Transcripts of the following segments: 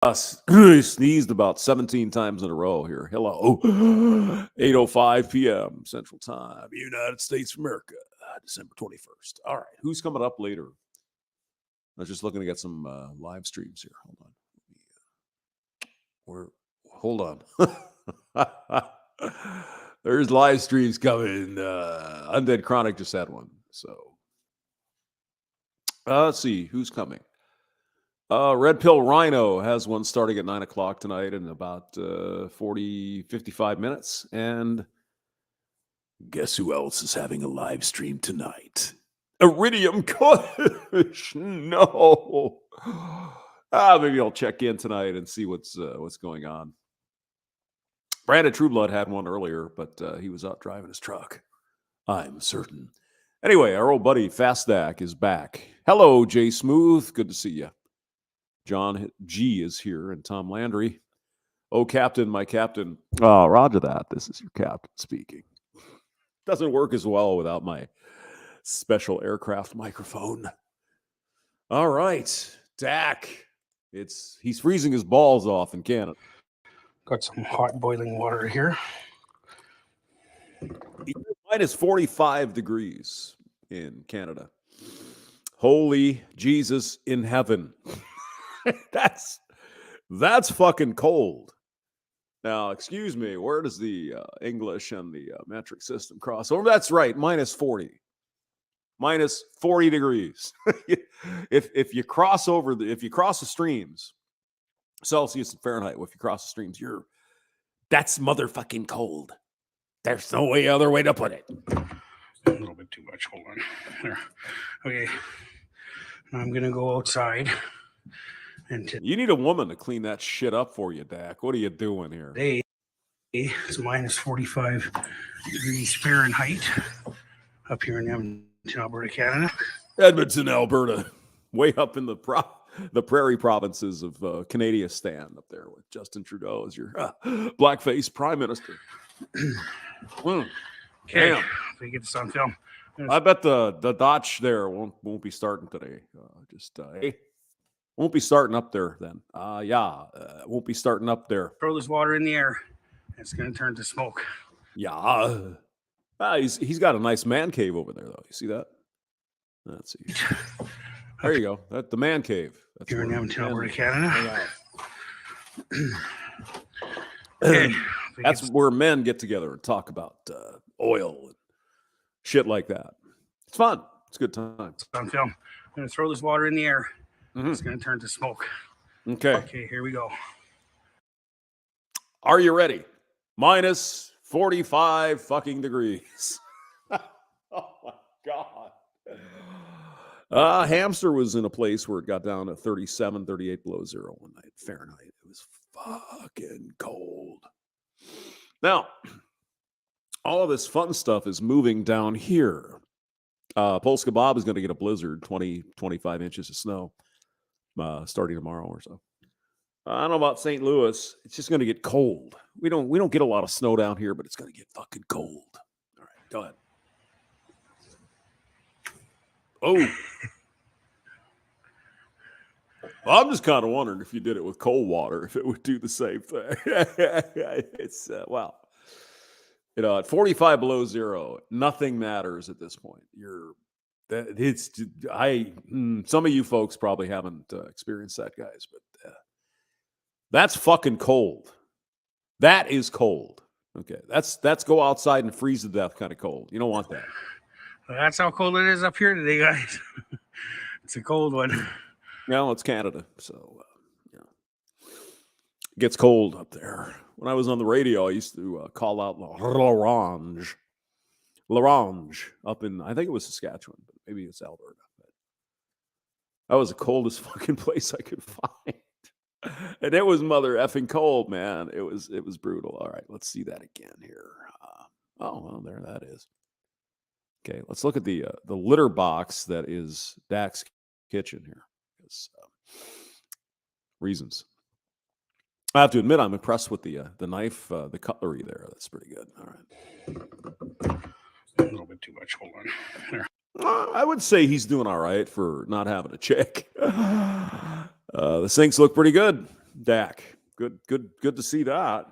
Sneezed about 17 times in a row here. Hello. 8:05 p.m. Central Time, United States of America, December 21st. All right. Who's coming up later? I was just looking to get some live streams here. Hold on. There's live streams coming. Undead Chronic just had one. So let's see who's coming. Red Pill Rhino has one starting at 9 o'clock tonight in about 55 minutes. And guess who else is having a live stream tonight? Iridium Kush. No. Maybe I'll check in tonight and see what's going on. Brandon Trueblood had one earlier, but he was out driving his truck, I'm certain. Anyway, our old buddy Fastdak is back. Hello, Jay Smooth. Good to see you. John G is here, and Tom Landry. Oh, Captain, my Captain. Oh, roger that. This is your Captain speaking. Doesn't work as well without my special aircraft microphone. All right, Dak. He's freezing his balls off in Canada. Got some hot boiling water here. Minus 45 degrees in Canada. Holy Jesus in heaven. That's fucking cold. Now, excuse me, where does the English and the metric system cross over? That's right, minus 40. Minus 40 degrees. if you cross over, if you cross the streams, Celsius and Fahrenheit, if you cross the streams, that's motherfucking cold. There's no other way to put it. A little bit too much. Hold on. There. Okay. Now I'm going to go outside. You need a woman to clean that shit up for you, Dak. What are you doing here? Today is minus 45 degrees Fahrenheit up here in Edmonton, Alberta, Canada. Edmonton, Alberta. Way up in the prairie provinces of Canadian up there with Justin Trudeau as your blackface prime minister. Okay, damn. if we get this on film. I bet the Dodge there won't be starting today. Won't be starting up there then. Won't be starting up there. Throw this water in the air. It's going to turn to smoke. Yeah. He's got a nice man cave over there, though. You see that? Let's see. There you go. That's the man cave. That's here in Edmonton, Alberta, Canada. Okay. That's where men get together and talk about oil and shit like that. It's fun. It's a good time. It's on film. I'm going to throw this water in the air. It's going to turn to smoke. Okay, here we go. Are you ready? Minus 45 fucking degrees. Oh my God. Hamster was in a place where it got down to 37, 38 below zero one night. Fahrenheit. It was fucking cold. Now, all of this fun stuff is moving down here. Polska Bob is going to get a blizzard, 20, 25 inches of snow. Starting tomorrow or so. I don't know about St. Louis. It's just going to get cold. We don't get a lot of snow down here, but it's going to get fucking cold. All right, go ahead. Oh. Well, I'm just kind of wondering if you did it with cold water, if it would do the same thing. It's at 45 below zero, nothing matters at this point. Some of you folks probably haven't experienced that, guys, but that's fucking cold. That is cold. Okay, that's go outside and freeze to death kind of cold. You don't want that. Well, that's how cold it is up here today, guys. It's a cold one. Well, it's Canada, so it gets cold up there. When I was on the radio, I used to call out L'Orange up in, I think it was Saskatchewan, but maybe it's Alberta. That was the coldest fucking place I could find. And it was mother effing cold, man. It was brutal. All right, let's see that again here. Well, there that is. Okay, let's look at the litter box that is Dak's kitchen here. Reasons. I have to admit, I'm impressed with the knife, the cutlery there. That's pretty good. All right. A little bit too much. Hold on. There. I would say he's doing all right for not having a chick. The sinks look pretty good. Dak. Good to see that.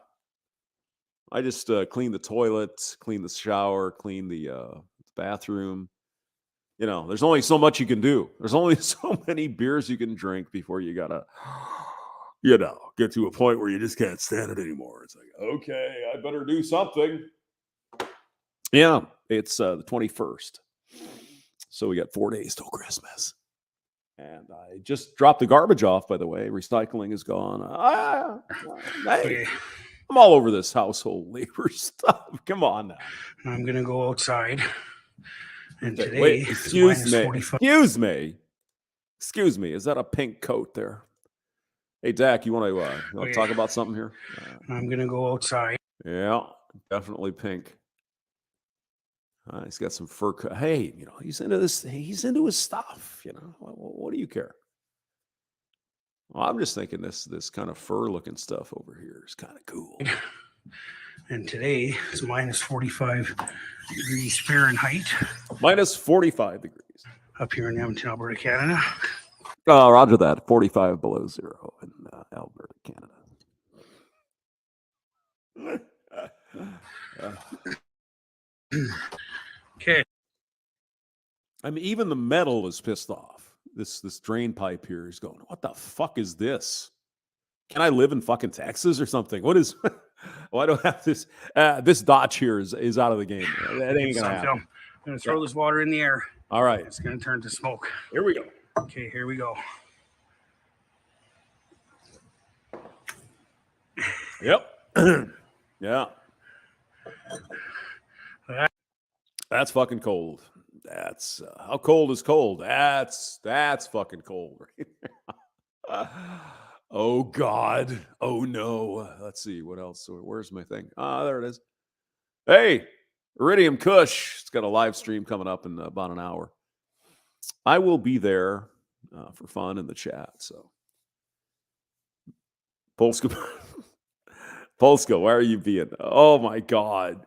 I just cleaned the toilet, cleaned the shower, cleaned the bathroom. You know, there's only so much you can do. There's only so many beers you can drink before you gotta, you know, get to a point where you just can't stand it anymore. It's like, okay, I better do something. Yeah, it's the 21st. So we got 4 days till Christmas. And I just dropped the garbage off, by the way. Recycling is gone. Hey, I'm all over this household labor stuff. Come on now. I'm going to go outside. And today, wait, excuse me. 45. Excuse me. Is that a pink coat there? Hey, Dak, you want to talk about something here? I'm going to go outside. Yeah, definitely pink. He's got some fur. Hey, you know, he's into this. He's into his stuff. You know, what do you care? Well, I'm just thinking this kind of fur looking stuff over here is kind of cool. And today it's minus 45 degrees Fahrenheit. Minus 45 degrees. Up here in Edmonton, Alberta, Canada. Roger that. 45 below zero in Alberta, Canada. Okay. I mean, even the metal is pissed off. This drain pipe here is going, what the fuck is this? Can I live in fucking Texas or something? What is... Well, I don't have this. This Dodge here is out of the game. That ain't gonna happen. I'm gonna throw this water in the air. All right. It's gonna turn to smoke. Here we go. Okay, here we go. Yep. Yeah. That's fucking cold. That's how cold is cold. That's fucking cold. Oh God. Oh no. Let's see what else. Where's my thing? There it is. Hey, Iridium Kush. It's got a live stream coming up in about an hour. I will be there for fun in the chat. So, Polska, why are you being? Oh my God.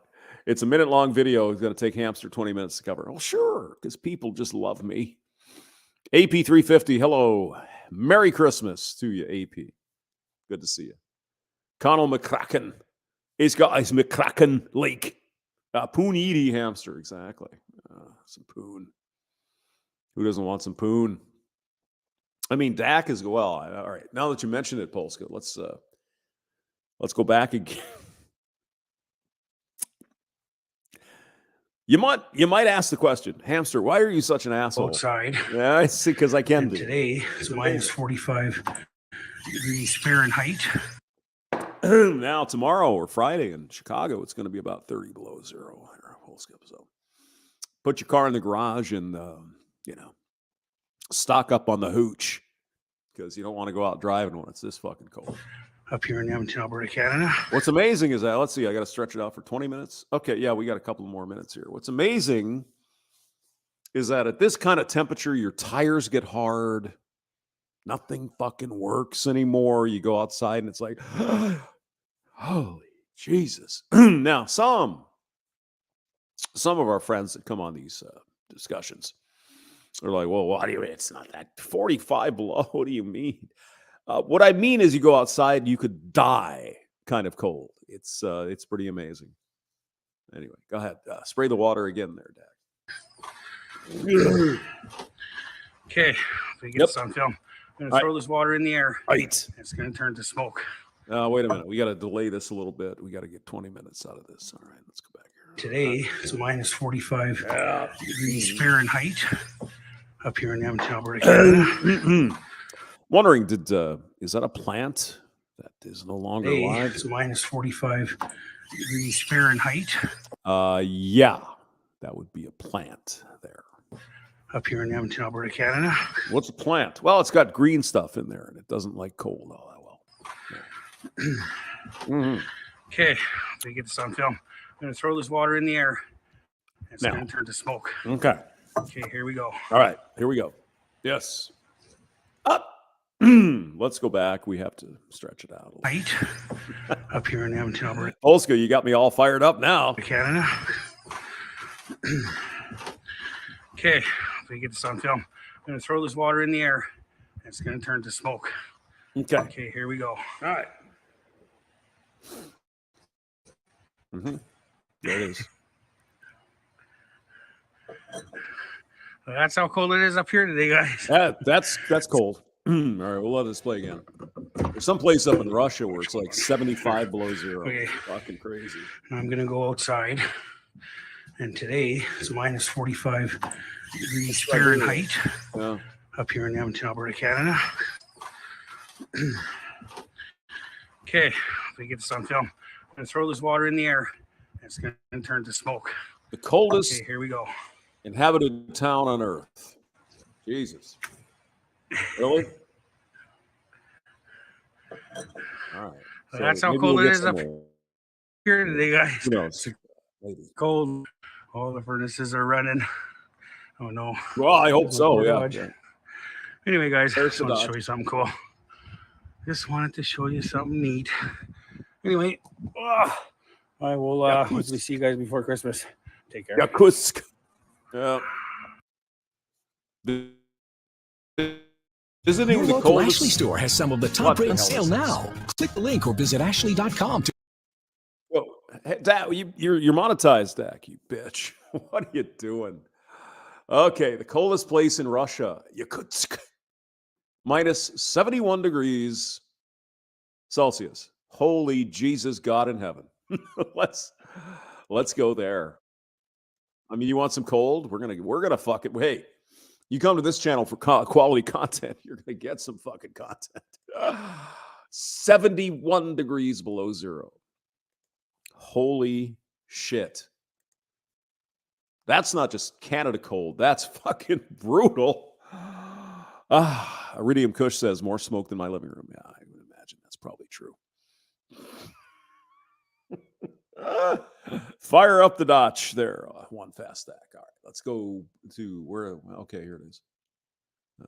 It's a minute-long video. It's going to take Hamster 20 minutes to cover. Oh, sure, because people just love me. AP350, hello. Merry Christmas to you, AP. Good to see you. Connell McCracken. He's got his McCracken Lake. Poon Edie Hamster, exactly. Some poon. Who doesn't want some poon? I mean, Dak as well. All right, now that you mentioned it, Polska, let's go back again. You might ask the question, Hamster, why are you such an asshole? Outside. Yeah, I see, because I can be. Today it's minus 45 degrees Fahrenheit. Now tomorrow or Friday in Chicago, it's going to be about 30 below zero. So put your car in the garage and stock up on the hooch because you don't want to go out driving when it's this fucking cold. Up here in Edmonton, Alberta, Canada. What's amazing is that, let's see, I got to stretch it out for 20 minutes. Okay, yeah, we got a couple more minutes here. What's amazing is that at this kind of temperature, your tires get hard. Nothing fucking works anymore. You go outside and it's like, holy Jesus. Now, some of our friends that come on these discussions are like, well, what do you mean? It's not that 45 below. What do you mean? What I mean is you go outside, you could die kind of cold. It's pretty amazing. Anyway, go ahead. Spray the water again there, Dak. Okay, if we get this on film, I'm going to throw this water in the air. Right. It's going to turn to smoke. Wait a minute. We got to delay this a little bit. We got to get 20 minutes out of this. All right, let's go back here. Today it's minus 45 degrees Fahrenheit. Up here in Edmonton, Alberta, Canada. Wondering, is that a plant that is no longer alive? It's minus 45 degrees Fahrenheit. Yeah, that would be a plant there. Up here in Edmonton, Alberta, Canada. What's a plant? Well, it's got green stuff in there, and it doesn't like cold all that well. Yeah. Okay, if we get this on film, I'm going to throw this water in the air. It's going to turn to smoke. Okay. Okay, here we go. All right, here we go. Yes. Up. Let's go back. We have to stretch it out a little. Right. Up here in Edmonton, Alberta. Polska, you got me all fired up now. Canada. Okay, if we get this on film, I'm going to throw this water in the air. It's going to turn to smoke. Okay. Okay, here we go. All right. Mm-hmm. There it is. That's how cold it is up here today, guys. That's cold. All right, we'll let this play again. There's some place up in Russia where it's like 75 below zero. Okay. Fucking crazy. I'm going to go outside. And today it's minus 45 degrees Fahrenheit up here in Edmonton, Alberta, Canada. Okay, if we get this on film, I'm going to throw this water in the air. It's going to turn to smoke. The coldest Okay, here we go. inhabited town on Earth. Jesus. Really? All right. So that's how cold it is up here today, guys. Who knows? Maybe. Cold. All the furnaces are running. Oh, no. Well, I hope so, yeah. Anyway, guys, I just want to show you something cool. Just wanted to show you something neat. Anyway, I will hopefully see you guys before Christmas. Take care. Yakutsk. Yeah. Visiting Your the local coldest Ashley store has some of the top rated on sale now. Click the link or visit ashley.com to. Whoa, Dak, you're monetized, Dak, you bitch. What are you doing? Okay, the coldest place in Russia, Yakutsk, minus 71 degrees Celsius. Holy Jesus, God in heaven. Let's go there. I mean, you want some cold? We're gonna fuck it. Hey, you come to this channel for quality content, you're gonna get some fucking content. 71 degrees below zero. Holy shit. That's not just Canada cold. That's fucking brutal. Iridium Kush says more smoke than my living room. Yeah, I would imagine that's probably true. Fire up the Dutch there. Onefastdak. All right, let's go to where. Okay, here it is.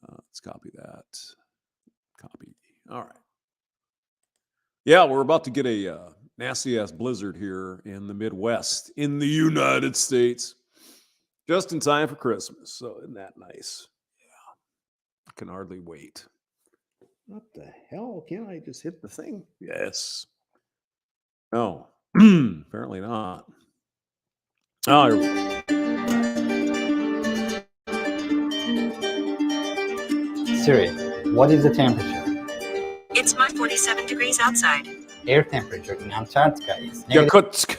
Let's copy that. Copy. All right. Yeah, we're about to get a nasty ass blizzard here in the Midwest in the United States, just in time for Christmas. So isn't that nice? Yeah, I can hardly wait. What the hell? Can't I just hit the thing? Yes. No. Apparently not. Oh, here we go. Siri, what is the temperature? It's my 47 degrees outside. Air temperature in Antarctica is negative Yakutsk.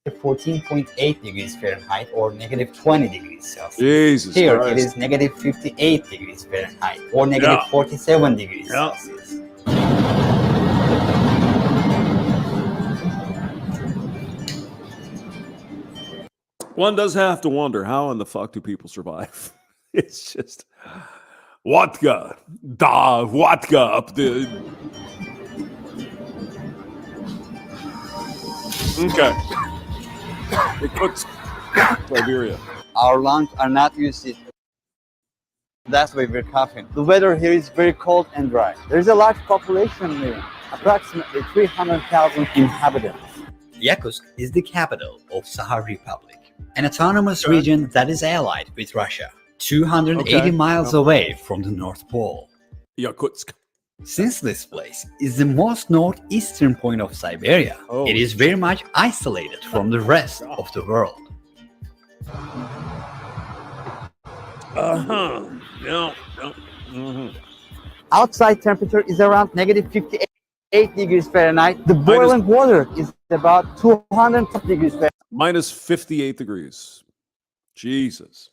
14.8 degrees Fahrenheit or negative 20 degrees Celsius. Jesus Here Christ. it is negative 58 degrees Fahrenheit or negative 47 degrees Celsius. One does have to wonder, how in the fuck do people survive? It's just vodka up the. Okay. It cooks Siberia. Our lungs are not used to it. That's why we're coughing. The weather here is very cold and dry. There's a large population living, approximately 300,000 inhabitants. Yakutsk is the capital of Sakha Republic, an autonomous region that is allied with Russia, 280 miles away from the North Pole. Yakutsk. Since this place is the most northeastern point of Siberia, it is very much isolated from the rest of the world. No. Outside temperature is around negative 58 degrees Fahrenheit. The boiling water is about 200 degrees Fahrenheit. Minus 58 degrees. Jesus.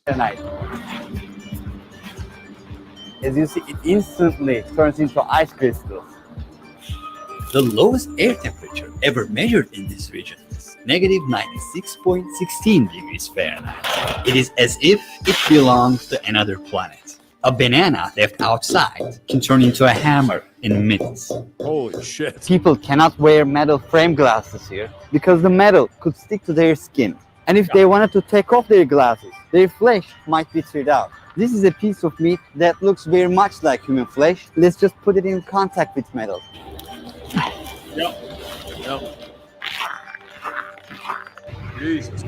As you see, it instantly turns into ice crystals. The lowest air temperature ever measured in this region is negative 96.16 degrees Fahrenheit. It is as if it belongs to another planet. A banana left outside can turn into a hammer in minutes. Holy shit. People cannot wear metal frame glasses here because the metal could stick to their skin. And if they wanted to take off their glasses, their flesh might be teared out. This is a piece of meat that looks very much like human flesh. Let's just put it in contact with metal. Yep. Jesus.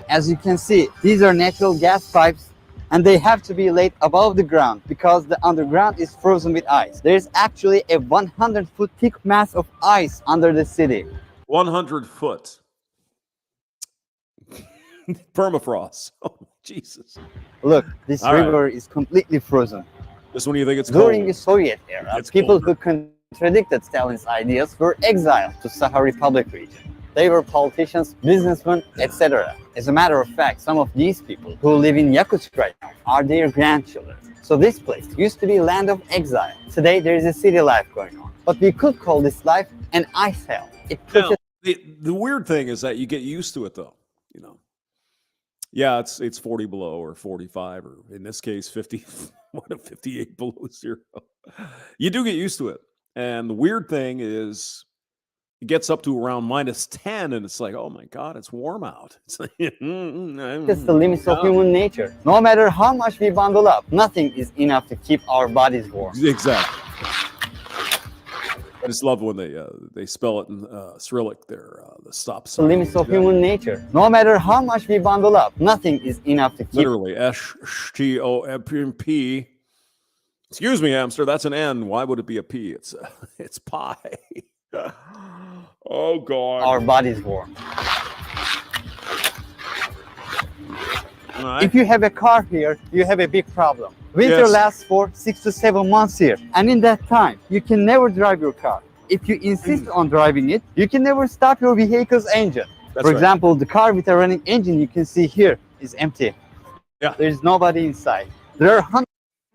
As you can see, these are natural gas pipes and they have to be laid above the ground because the underground is frozen with ice. There is actually a 100-foot thick mass of ice under the city. 100 foot. Permafrost. Oh, Jesus. Look, this All right. river is completely frozen. This one you think it's During the cold? Soviet era, It's people colder. who contradicted Stalin's ideas were exiled to Sakha Republic region. They were politicians, businessmen, etc. As a matter of fact, some of these people who live in Yakutsk right now are their grandchildren. So this place used to be land of exile. Today there is a city life going on. But we could call this life an ice hell. It puts Now, the weird thing is that you get used to it, though. You know, yeah, it's 40 below or 45, or in this case 50. 58 below zero. You do get used to it, and the weird thing is, it gets up to around -10, and it's like, oh my God, it's warm out. It's like, That's the limits of human nature. No matter how much we bundle up, nothing is enough to keep our bodies warm. Exactly. I just love when they spell it in Cyrillic there, the stop The sign. limits of human nature. No matter how much we bundle up, nothing is enough to keep. Literally, STOMP. Excuse me, hamster. That's an N. Why would it be a P? It's pi. Oh God. Our bodies warm. All right. If you have a car here, you have a big problem. Winter Yes. lasts for 6 to 7 months here, and in that time, you can never drive your car. If you insist on driving it, you can never stop your vehicle's engine. That's For right. example, the car with a running engine you can see here is empty. Yeah. There's nobody inside. There are hundreds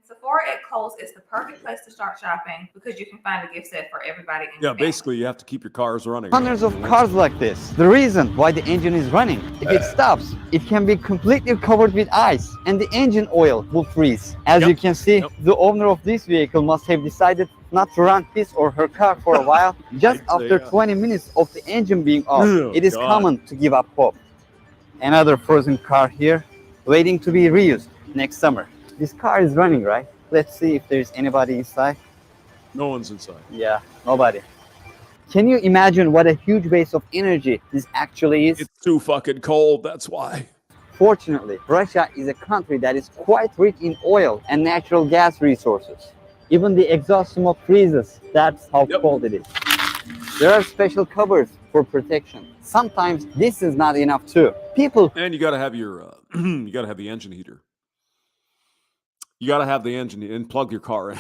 Sephora at Kohl's is the perfect place to start shopping because you can find a gift set for everybody in Yeah, your family. basically, you have to keep your cars running. of cars like this. The reason why the engine is running, if it stops, it can be completely covered with ice and the engine oil will freeze. As Yep. you can see, Yep. the owner of this vehicle must have decided not to run his or her car for a while. Just I'd say, after yeah. 20 minutes of the engine being off, Oh, it is God. common to give up hope. Another frozen car here, waiting to be reused next summer. This car is running, right? Let's see if there's anybody inside. No one's inside. Yeah, nobody. Can you imagine what a huge base of energy this actually is? It's too fucking cold. That's why. Fortunately, Russia is a country that is quite rich in oil and natural gas resources. Even the exhaust smoke freezes. That's how Yep. cold it is. There are special covers for protection. Sometimes this is not enough too. People And you got to have your, you got to have the engine heater. You got to have the engine and plug your car in.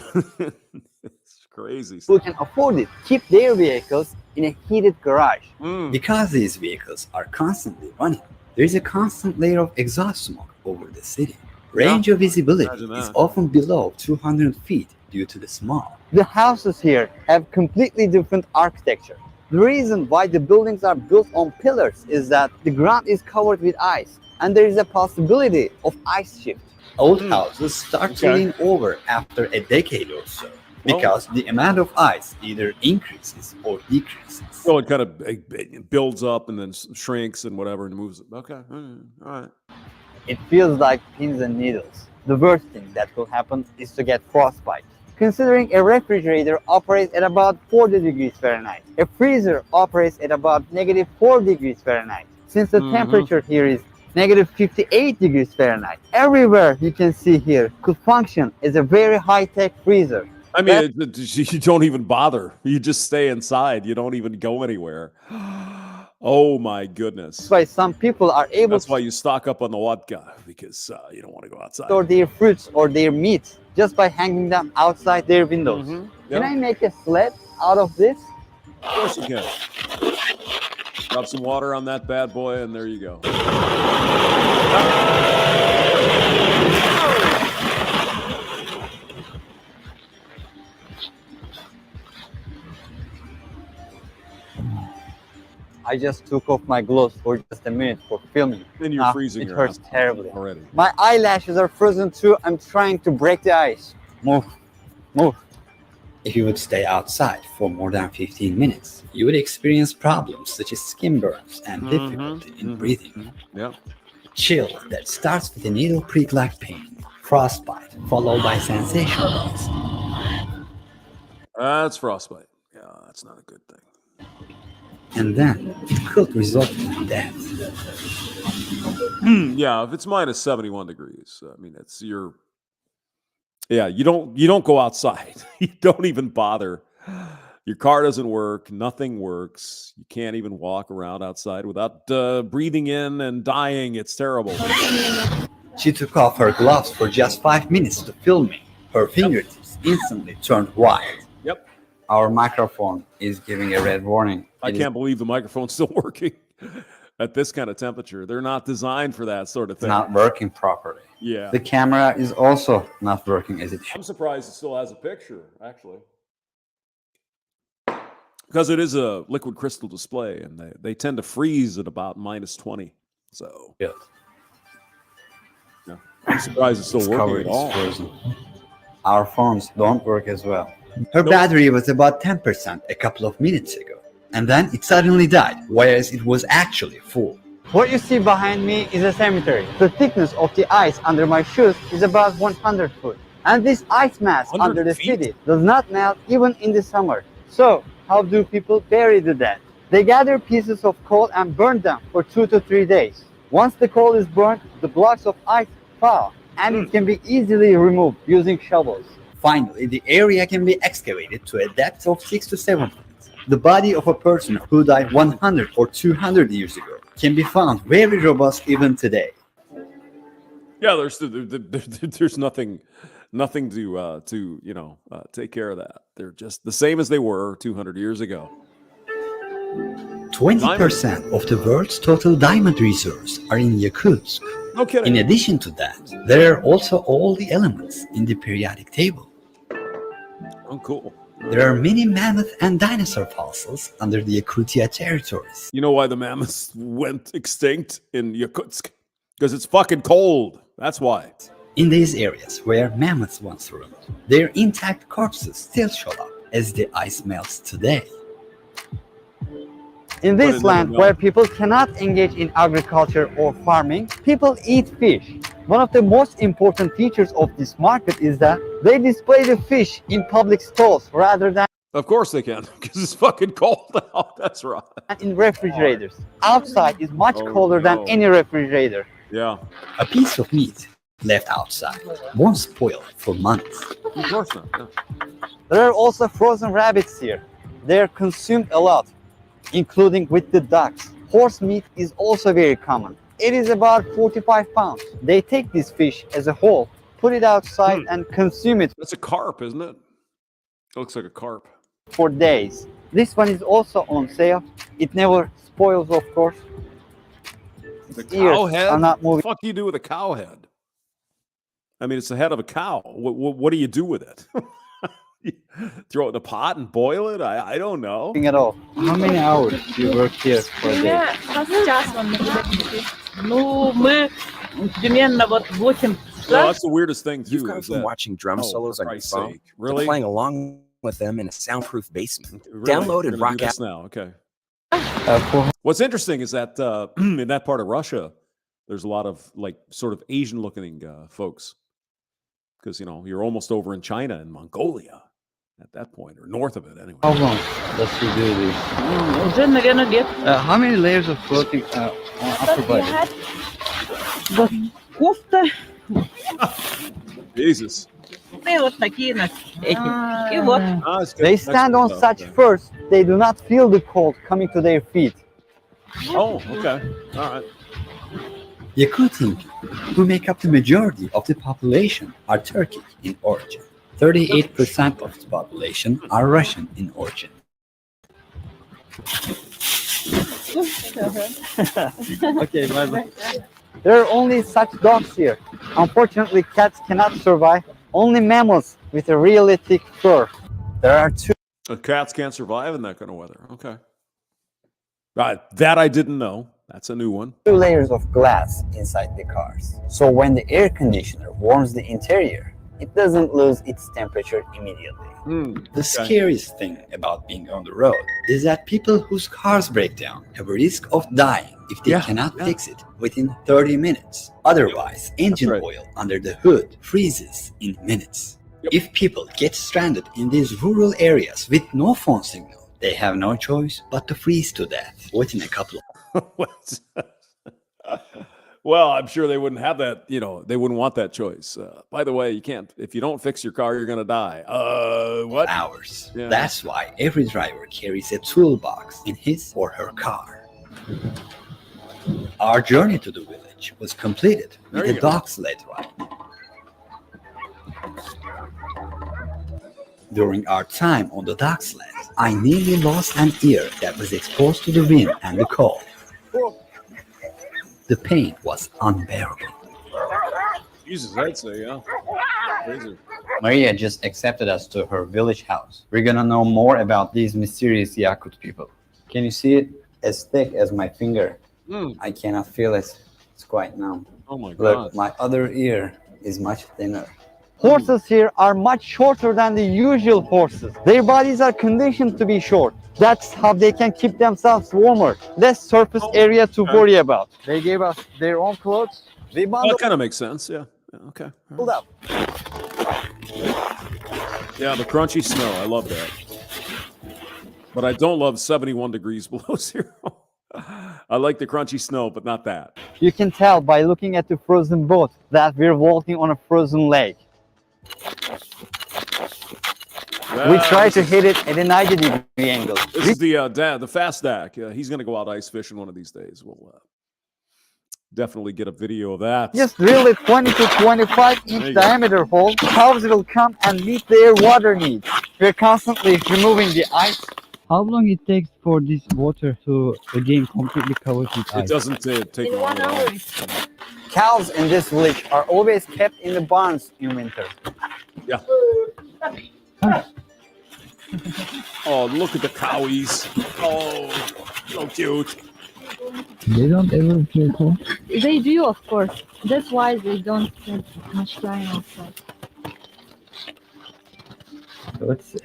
It's crazy. who can afford it keep their vehicles in a heated garage. Mm. Because these vehicles are constantly running, there is a constant layer of exhaust smoke over the city. Range of visibility Imagine is that. often below 200 feet due to the smog. The houses here have completely different architecture. The reason why the buildings are built on pillars is that the ground is covered with ice and there is a possibility of ice shift. Old houses start to Okay. lean over after a decade or so because the amount of ice either increases or decreases. So it kind of builds up and then shrinks and whatever and moves it. Okay. All right. It feels like pins and needles. The worst thing that will happen is to get frostbite. Considering a refrigerator operates at about 40 degrees Fahrenheit, a freezer operates at about -4 degrees Fahrenheit. Since the temperature here is -58 degrees Fahrenheit, everywhere you can see here could function as a very high-tech freezer. I mean, you don't even bother. You just stay inside. You don't even go anywhere. Oh my goodness. That's why some people are able That's to why you stock up on the vodka, because you don't want to go outside. store their fruits or their meat just by hanging them outside their windows. Mhm. Can Yeah. I make a sled out of this? Of course you can. Drop some water on that bad boy, and there you go. I just took off my gloves for just a minute for filming. And you're Ah, freezing it your hurts ass off terribly. already. My eyelashes are frozen too. I'm trying to break the ice. Move. Move. If you would stay outside for more than 15 minutes, you would experience problems such as skin burns and difficulty in breathing. Yeah. Chill that starts with a needle prick-like pain, frostbite, followed by sensation loss. That's frostbite. Yeah, that's not a good thing. and then it could result in death. Yeah, if it's minus 71 degrees, I mean, it's your. Yeah, you don't go outside. You don't even bother. Your car doesn't work. Nothing works. You can't even walk around outside without breathing in and dying. It's terrible. She took off her gloves for just 5 minutes to film me. Her fingertips instantly turned white. Yep. Our microphone is giving a red warning. I can't believe the microphone's still working at this kind of temperature. They're not designed for that sort of thing. It's not working properly. Yeah. The camera is also not working as it should. I'm surprised it still has a picture, actually. Because it is a liquid crystal display, and they tend to freeze at about minus 20. So, Yes. yeah. I'm surprised it's still working at all. Frozen. Our phones don't work as well. Her battery was about 10% a couple of minutes ago, and then it suddenly died, whereas it was actually full. What you see behind me is a cemetery. The thickness of the ice under my shoes is about 100 foot. And this ice mass under the city does not melt even in the summer. So, how do people bury the dead? They gather pieces of coal and burn them for 2 to 3 days. Once the coal is burned, the blocks of ice thaw, and it can be easily removed using shovels. Finally, the area can be excavated to a depth of 6 to 7 feet. The body of a person who died 100 or 200 years ago can be found very robust even today. Yeah, there's nothing to take care of that. They're just the same as they were 200 years ago. 20% of the world's total diamond reserves are in Yakutsk. No kidding. In addition to that, there are also all the elements in the periodic table. Oh, cool. There are many mammoth and dinosaur fossils under the Yakutia territories. You know why the mammoths went extinct in Yakutsk? Because it's fucking cold. That's why. In these areas where mammoths once roamed, their intact corpses still show up as the ice melts today. In this land where people cannot engage in agriculture or farming, people eat fish. One of the most important features of this market is that they display the fish in public stalls rather than Of course they can, because it's fucking cold out. That's right. in refrigerators. Outside is much colder than any refrigerator. Yeah. A piece of meat left outside won't spoil for months. Of course not. Yeah. There are also frozen rabbits here. They are consumed a lot, including with the ducks. Horse meat is also very common. It is about 45 pounds. They take this fish as a whole, put it outside and consume it That's a carp, isn't it? It looks like a carp. for days. This one is also on sale. It never spoils, of course. The Its ears cow head? are not What moving. the fuck do you do with a cow head? I mean, it's the head of a cow. What do you do with it? Throw it in a pot and boil it? I don't know. At all. How many hours do you work here for a day? Ну, мы примерно вот 8 No, that's the weirdest thing too. You've gone is from that- watching drum oh, solos for on your Christ's phone sake. to Really? playing along with them in a soundproof basement. Really? Download We're and gonna rock do out. this now. Okay. For What's interesting is that in that part of Russia, there's a lot of like sort of Asian-looking folks, because you're almost over in China and Mongolia at that point, or north of it anyway. how long does she do this? уже, наверное, лет. How many layers of clothing on upper body? Вот кофта, Jesus. и вот такие эти. И вот. Ah, it's good. They That's stand good on stuff, such okay. first, they do not feel the cold coming to their feet. Oh, okay. All right. Yakutin, who make up the majority of the population, are Turkic in origin. 38% of the population are Russian in origin. Okay, bye-bye. There are only such dogs here. Unfortunately, cats cannot survive. Only mammals with a really thick fur. There are two Cats can't survive in that kind of weather. Okay. Right. That I didn't know. That's a new one. layers of glass inside the cars. So when the air conditioner warms the interior, it doesn't lose its temperature immediately. The scariest thing about being on the road is that people whose cars break down have a risk of dying if they cannot fix it within 30 minutes. Otherwise, engine oil under the hood freezes in minutes. If people get stranded in these rural areas with no phone signal, They have no choice but to freeze to death within a couple of What? Well, I'm sure they wouldn't have that. They wouldn't want that choice. By the way, you can't. If you don't fix your car, you're going to die. What? hours. Yeah. That's why every driver carries a toolbox in his or her car. Our journey to the village was completed There with you a go. dog sled ride. During our time on the dog sled, I nearly lost an ear that was exposed to the wind and the cold. The pain was unbearable. Jesus, I'd say, yeah. Crazy. Maria just accepted us to her village house. We're gonna know more about these mysterious Yakut people. Can you see it? As thick as my finger. I cannot feel it. It's quite numb. Oh my God. Look, my other ear is much thinner. Horses here are much shorter than the usual horses. Their bodies are conditioned to be short. That's how they can keep themselves warmer. Less surface area to worry about. They gave us their own clothes. We Well, bundled that kind of makes sense. Yeah. Okay. All right. up. Yeah, the crunchy snow. I love that. But I don't love 71 degrees below zero. I like the crunchy snow, but not that. You can tell by looking at the frozen boat that we're walking on a frozen lake. We try to hit it at a 90-degree angle. This is the Onefastdak. He's going to go out ice fishing one of these days. We'll definitely get a video of that. Just drill a 20 to 25 There inch you go. diameter hole. Cows will come and meet their water needs. We're constantly removing the ice. How long it takes for this water to again completely covered with It doesn't take In long 1 at all. hour. Cows in this village are always kept in the barns in winter. Yeah. Oh, look at the cowies. Oh, so cute. They don't ever feel cold. They do, of course. That's why they don't spend much time outside.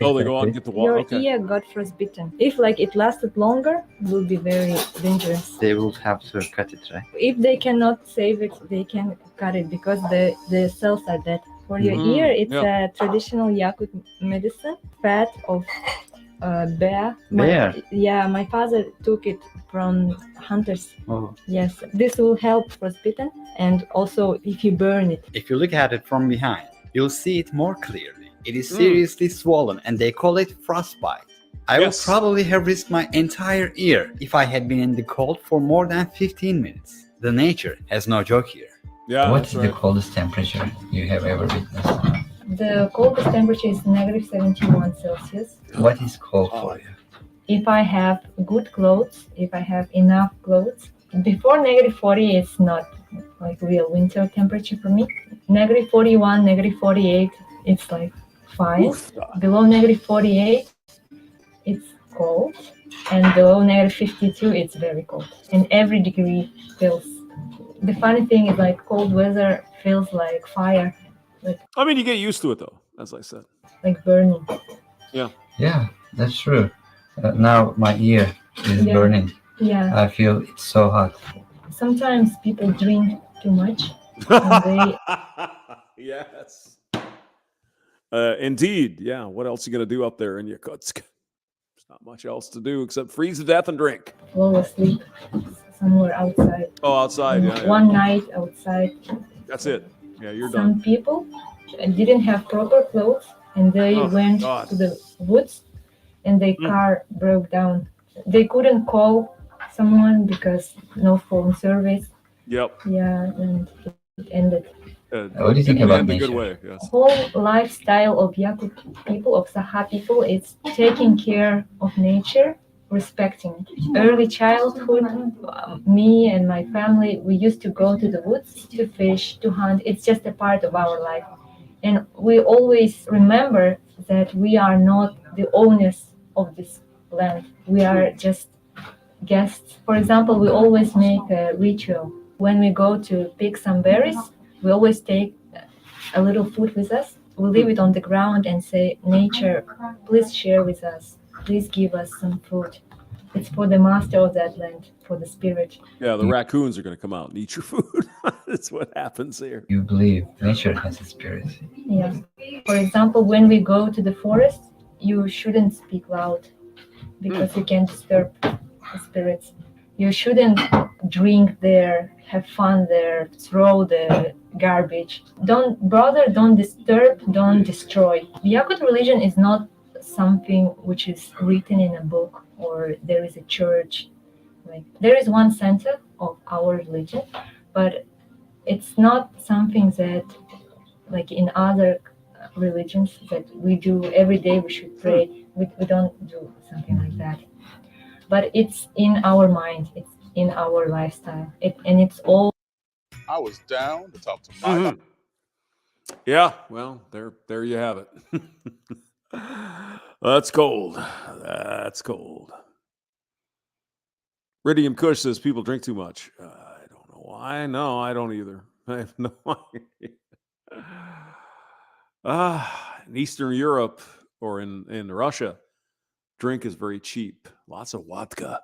Oh, they go out and get the water. Your Okay. ear got frostbitten. If it lasted longer, it will be very dangerous. They will have to cut it, right? If they cannot save it, they can cut it because the cells are dead. For your Mhm, ear, it's yeah. a traditional Yakut medicine, fat of bear. Bear? Yeah, my father took it from hunters. Oh. Yes, this will help frostbitten, and also if you burn it. If you look at it from behind, you'll see it more clearly. It is seriously swollen and they call it frostbite. I would Yes. probably have risked my entire ear if I had been in the cold for more than 15 minutes. The nature has no joke here. Yeah. that's right. coldest temperature you have ever witnessed? The coldest temperature is negative 71 Celsius. What is cold for you? If I have good clothes, if I have enough clothes, before negative 40, it's not like real winter temperature for me. Negative 41, negative 48, it's like fine. Oof. Below negative 48, it's cold. And below negative 52, it's very cold. And every degree feels. The funny thing is like cold weather feels like fire, I mean, you get used to it, though, as I said. like burning. Yeah, that's true. Now my ear is Yeah. burning. Yeah. I feel it's so hot. Sometimes people drink too much. And Yes. Indeed. Yeah. What else you going to do up there in Yakutsk? There's not much else to do except freeze to death and drink. fall asleep somewhere outside. Oh, outside. Yeah. One night outside. That's it. Yeah, you're Some done. people didn't have proper clothes and they Oh, went God. to the woods and their car broke down. They couldn't call someone because no phone service. Yep. Yeah, and it ended. What do you think in about a good nature? way. Yes. Whole lifestyle of Yakut people, of Saha people, is taking care of nature, respecting it. Early childhood, me and my family, we used to go to the woods to fish, to hunt. It's just a part of our life. And we always remember that we are not the owners of this land. We are just guests. For example, we always make a ritual. When we go to pick some berries, we always take a little food with us. We leave it on the ground and say, nature, please share with us. Please give us some food. It's for the master of that land, for the spirit. Yeah, the raccoons are going to come out and eat your food. That's what happens here. You believe nature has a spirit. Yeah. For example, when we go to the forest, you shouldn't speak loud because you can disturb the spirits. You shouldn't drink there, have fun there, throw the garbage. Don't disturb, don't destroy. The Yakut religion is not something which is written in a book or there is a church. Like there is one center of our religion, but it's not something that, like in other religions, that we do every day. We should pray. We don't do something like that. But it's in our mind. It's in our lifestyle. And it's all. I was down to talk to my. Yeah, well, there you have it. That's cold. That's cold. Ridium Kush says people drink too much. I don't know why. No, I don't either. I have no idea. In Eastern Europe or in Russia, drink is very cheap. Lots of vodka.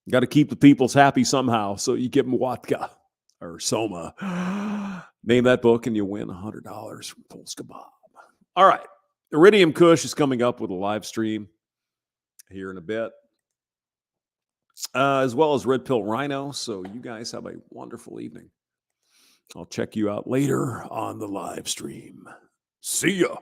You got to keep the peoples happy somehow, so you give them vodka or Soma. Name that book and you win $100 from Polska Bob. All right. Iridium Kush is coming up with a live stream here in a bit, as well as Red Pill Rhino. So you guys have a wonderful evening. I'll check you out later on the live stream. See ya.